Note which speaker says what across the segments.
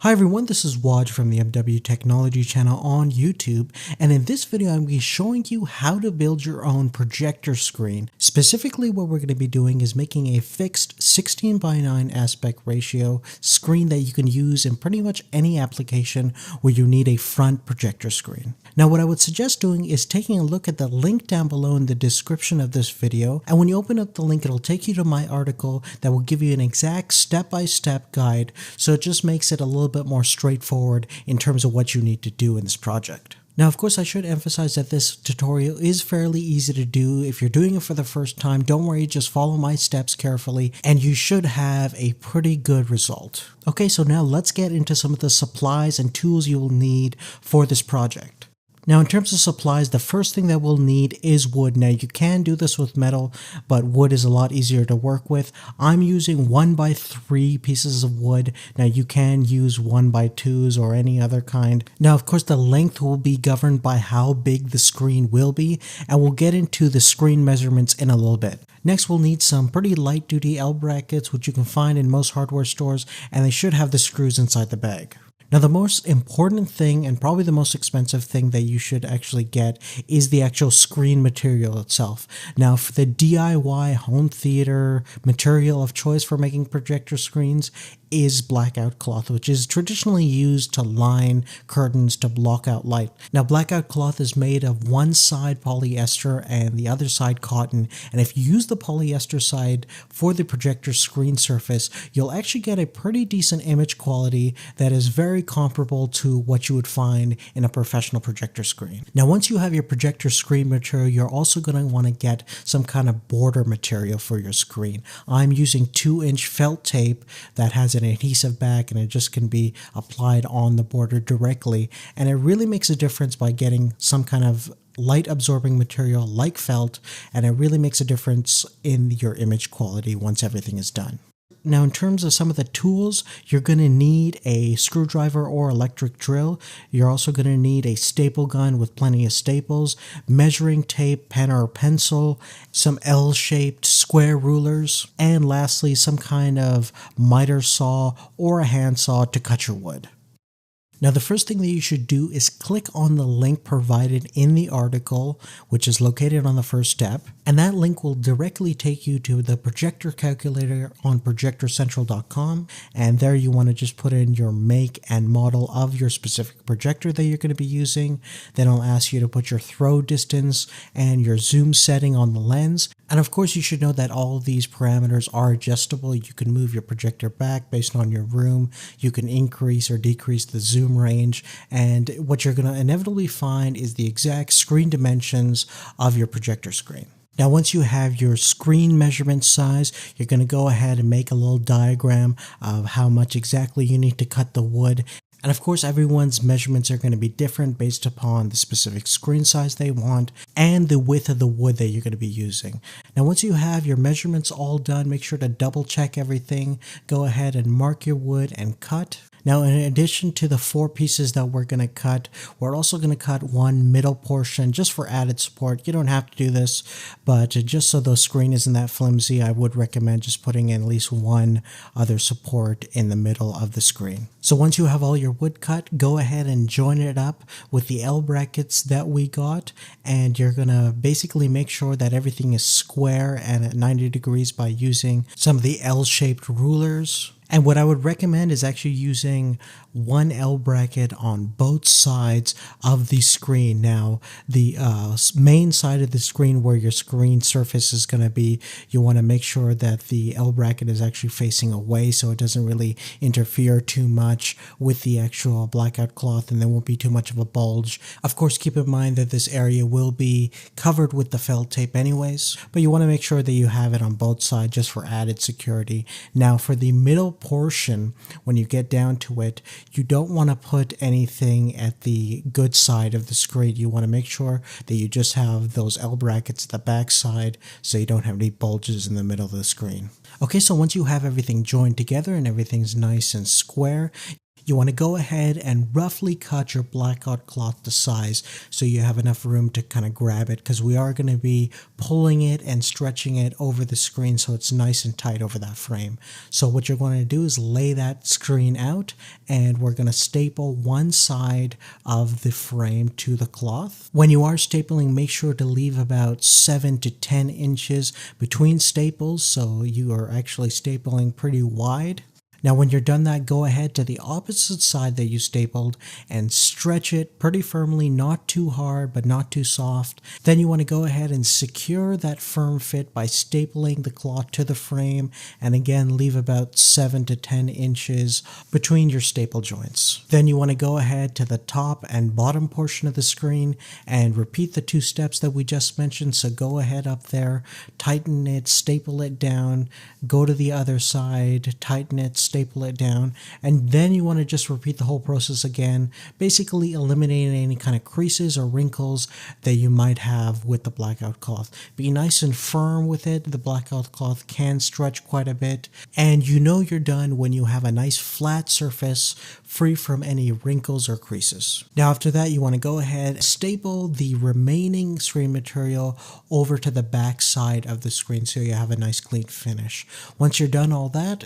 Speaker 1: Hi everyone, this is Waj from the MW Technology channel on YouTube, and in this video I'm going to be showing you how to build your own projector screen. Specifically what we're going to be doing is making a fixed 16:9 aspect ratio screen that you can use in pretty much any application where you need a front projector screen. Now what I would suggest doing is taking a look at the link down below in the description of this video, and when you open up the link it'll take you to my article that will give you an exact step-by-step guide, so it just makes it a little bit more straightforward in terms of what you need to do in this project. Now, of course, I should emphasize that this tutorial is fairly easy to do. If you're doing it for the first time, don't worry, just follow my steps carefully and you should have a pretty good result. Okay, so now let's get into some of the supplies and tools you will need for this project. Now, in terms of supplies, the first thing that we'll need is wood. Now, you can do this with metal, but wood is a lot easier to work with. I'm using 1x3 pieces of wood. Now, you can use 1x2s or any other kind. Now, of course, the length will be governed by how big the screen will be, and we'll get into the screen measurements in a little bit. Next, we'll need some pretty light-duty L brackets, which you can find in most hardware stores, and they should have the screws inside the bag. Now, the most important thing, and probably the most expensive thing that you should actually get, is the actual screen material itself. Now, for the DIY home theater material of choice for making projector screens is blackout cloth, which is traditionally used to line curtains to block out light. Now, blackout cloth is made of one side polyester and the other side cotton, and if you use the polyester side for the projector screen surface, you'll actually get a pretty decent image quality that is very comparable to what you would find in a professional projector screen. Now, once you have your projector screen material, you're also going to want to get some kind of border material for your screen. I'm using 2-inch felt tape that has an adhesive back, and it just can be applied on the border directly, and it really makes a difference by getting some kind of light absorbing material like felt, and it really makes a difference in your image quality once everything is done. Now, in terms of some of the tools, you're going to need a screwdriver or electric drill. You're also going to need a staple gun with plenty of staples, measuring tape, pen or pencil, some L-shaped square rulers, and lastly, some kind of miter saw or a handsaw to cut your wood. Now, the first thing that you should do is click on the link provided in the article, which is located on the first step, and that link will directly take you to the projector calculator on projectorcentral.com, and there you want to just put in your make and model of your specific projector that you're going to be using. Then it'll ask you to put your throw distance and your zoom setting on the lens. And of course, you should know that all of these parameters are adjustable. You can move your projector back based on your room. You can increase or decrease the zoom range. And what you're going to inevitably find is the exact screen dimensions of your projector screen. Now, once you have your screen measurement size, you're going to go ahead and make a little diagram of how much exactly you need to cut the wood. And of course, everyone's measurements are going to be different based upon the specific screen size they want and the width of the wood that you're going to be using. Now, once you have your measurements all done, make sure to double check everything. Go ahead and mark your wood and cut. Now, in addition to the 4 pieces that we're going to cut, we're also going to cut one middle portion just for added support. You don't have to do this, but just so the screen isn't that flimsy, I would recommend just putting in at least one other support in the middle of the screen. So once you have all your wood cut, go ahead and join it up with the L brackets that we got, and you're going to basically make sure that everything is square and at 90 degrees by using some of the L-shaped rulers. And what I would recommend is actually using one L bracket on both sides of the screen. Now, the main side of the screen where your screen surface is going to be, you want to make sure that the L bracket is actually facing away so it doesn't really interfere too much with the actual blackout cloth and there won't be too much of a bulge. Of course, keep in mind that this area will be covered with the felt tape anyways, but you want to make sure that you have it on both sides just for added security. Now, for the middle portion, when you get down to it, you don't want to put anything at the good side of the screen. You want to make sure that you just have those L brackets at the back side so you don't have any bulges in the middle of the screen. Okay, so once you have everything joined together and everything's nice and square, You want to go ahead and roughly cut your blackout cloth to size so you have enough room to kind of grab it, because we are going to be pulling it and stretching it over the screen so it's nice and tight over that frame. So what you're going to do is lay that screen out, and we're going to staple one side of the frame to the cloth. When you are stapling, make sure to leave about 7 to 10 inches between staples so you are actually stapling pretty wide. Now when you're done that, go ahead to the opposite side that you stapled and stretch it pretty firmly, not too hard but not too soft. Then you want to go ahead and secure that firm fit by stapling the cloth to the frame, and again leave about 7 to 10 inches between your staple joints. Then you want to go ahead to the top and bottom portion of the screen and repeat the 2 steps that we just mentioned. So go ahead up there, tighten it, staple it down, go to the other side, tighten it, staple it down, and then you want to just repeat the whole process again, basically eliminating any kind of creases or wrinkles that you might have with the blackout cloth. Be nice and firm with it. The blackout cloth can stretch quite a bit, and you know you're done when you have a nice flat surface free from any wrinkles or creases. Now after that, you want to go ahead, staple the remaining screen material over to the back side of the screen so you have a nice clean finish. Once you're done all that,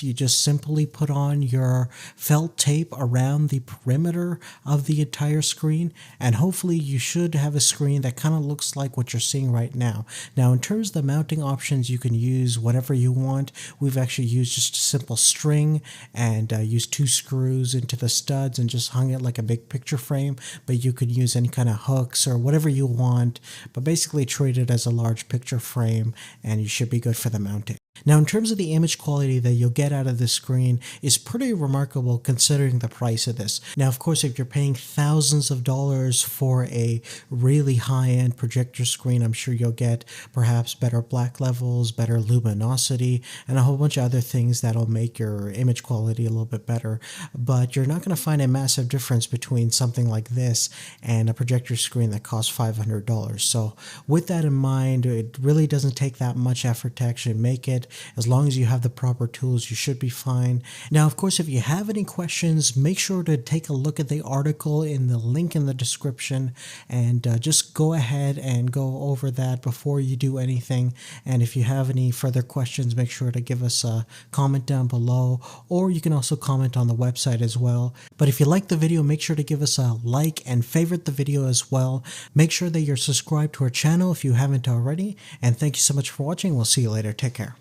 Speaker 1: you just simply put on your felt tape around the perimeter of the entire screen, and hopefully you should have a screen that kind of looks like what you're seeing right now. Now in terms of the mounting options, you can use whatever you want. We've actually used just a simple string and used 2 screws into the studs and just hung it like a big picture frame, but you could use any kind of hooks or whatever you want, but basically treat it as a large picture frame and you should be good for the mounting. Now in terms of the image quality that you'll get out of this screen is pretty remarkable considering the price of this. Now of course, if you're paying thousands of dollars for a really high-end projector screen, I'm sure you'll get perhaps better black levels, better luminosity, and a whole bunch of other things that'll make your image quality a little bit better. But you're not going to find a massive difference between something like this and a projector screen that costs $500. So with that in mind, it really doesn't take that much effort to actually make it. As long as you have the proper tools, you should be fine. Now, of course, if you have any questions, make sure to take a look at the article in the link in the description, and just go ahead and go over that before you do anything. And if you have any further questions, make sure to give us a comment down below, or you can also comment on the website as well. But if you like the video, make sure to give us a like and favorite the video as well. Make sure that you're subscribed to our channel if you haven't already. And thank you so much for watching. We'll see you later. Take care.